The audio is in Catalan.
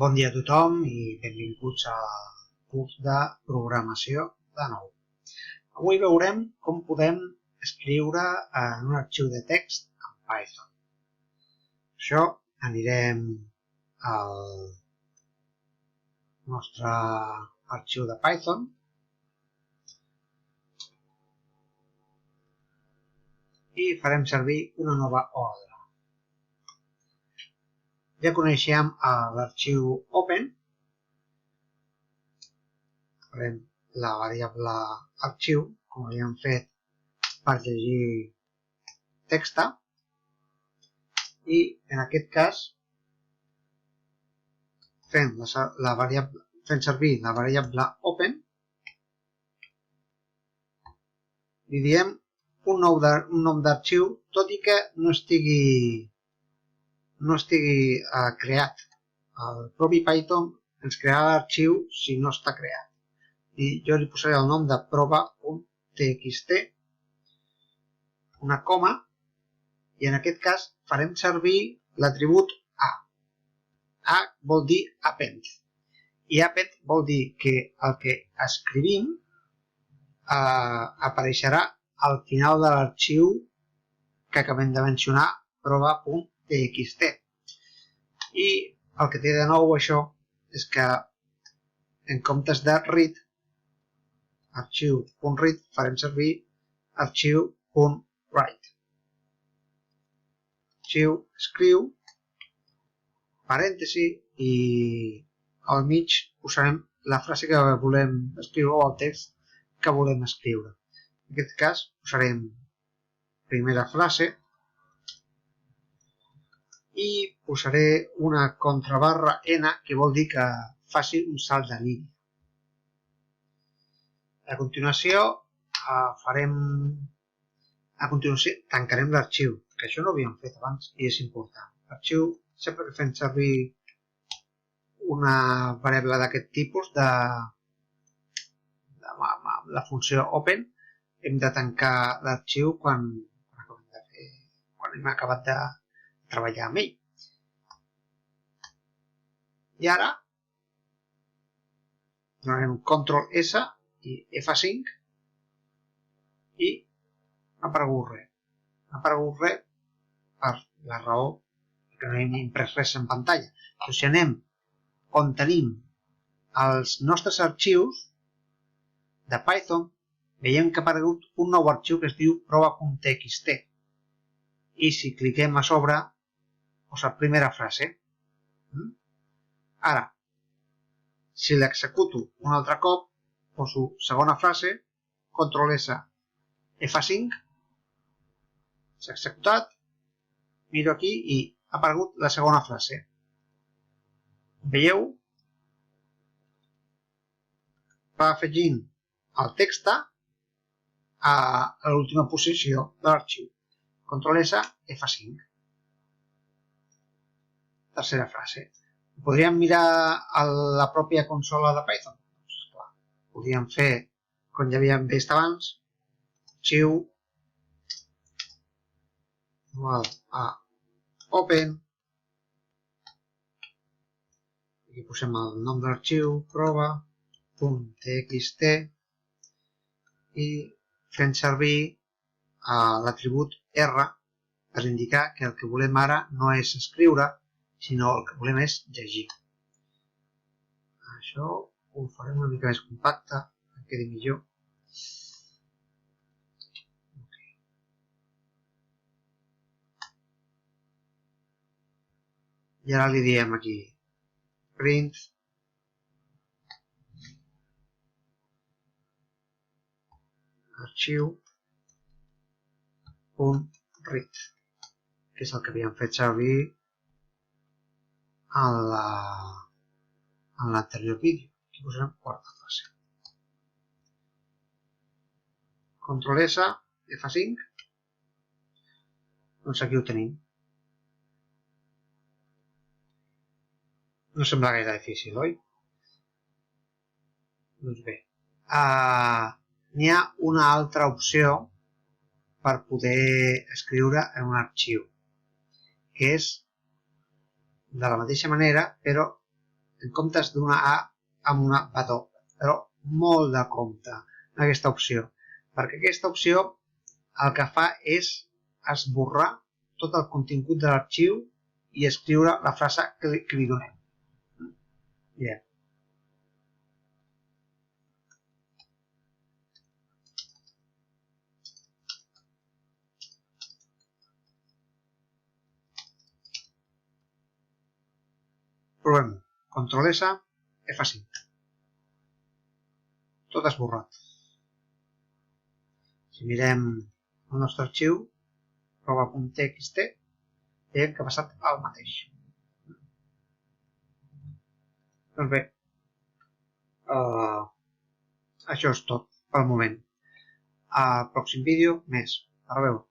Bon dia a tothom i benvinguts al curs de programació de nou. Avui veurem com podem escriure en un arxiu de text en Python. Per això anirem al nostre arxiu de Python i farem servir una nova ordre. Ja coneixem l'arxiu open, farem la variable arxiu, com havíem fet per llegir text, i en aquest cas fem servir la variable open, li diem un nom d'arxiu, tot i que no estigui creat. El propi Python ens crearà l'arxiu si no està creat. I jo li posaré el nom de prova.txt, una coma, i en aquest cas farem servir l'atribut a. A vol dir append. I append vol dir que el que escrivim apareixerà al final de l'arxiu que acabem de mencionar, prova.txt. I el que té de nou això és que en comptes de read, arxiu.read, farem servir arxiu.write. Arxiu escriu, parèntesi, i al mig posarem la frase que volem escriure o el text que volem escriure. En aquest cas posarem primera frase i posaré una contrabarra n, que vol dir que faci un salt de línia. A continuació tancarem l'arxiu, que això no ho havíem fet abans i és important. L'arxiu, sempre que fem servir una variable d'aquest tipus, de la funció open, hem de tancar l'arxiu quan hem acabat de treballar amb ell. I ara donarem Ctrl S i F5 i no ha aparegut res. No ha aparegut res per la raó que no hem imprès res en pantalla. Però si anem on tenim els nostres arxius de Python, veiem que ha aparegut un nou arxiu que es diu prova.txt. I si cliquem a sobre, posa primera frase. Ara, si l'executo un altre cop, poso segona frase, Ctrl S, F5, s'ha executat, miro aquí i ha aparegut la segona frase. Veieu? Va afegint el text a l'última posició de l'arxiu. Ctrl S, F5. Tercera frase. Podríem mirar a la pròpia consola de Python? Doncs, clar, podríem fer, com ja havíem vist abans, arxiu igual a open. Aquí posem el nom de l'arxiu, prova.txt, i fem servir l'atribut R per indicar que el que volem ara no és escriure, sinó el que volem és llegir. Això ho farem una mica més compacte, que quedi millor. I ara li diem aquí print arxiu.read, que és el que havíem fet servir en l'anterior vídeo. Aquí posarem quarta frase. Ctrl S, F5. Doncs aquí ho tenim. No sembla gaire difícil, oi? Doncs bé, n'hi ha una altra opció per poder escriure en un arxiu, que és de la mateixa manera, però en comptes d'una A amb una petó, però molt de compte amb aquesta opció, perquè aquesta opció el que fa és esborrar tot el contingut de l'arxiu i escriure la frase que li donem. Bien. Provem-ho. Control S, F5. Tot esborrat. Si mirem el nostre arxiu, prova.txt, veiem que ha passat el mateix. Doncs bé, això és tot pel moment. Al pròxim vídeo, més. A veure.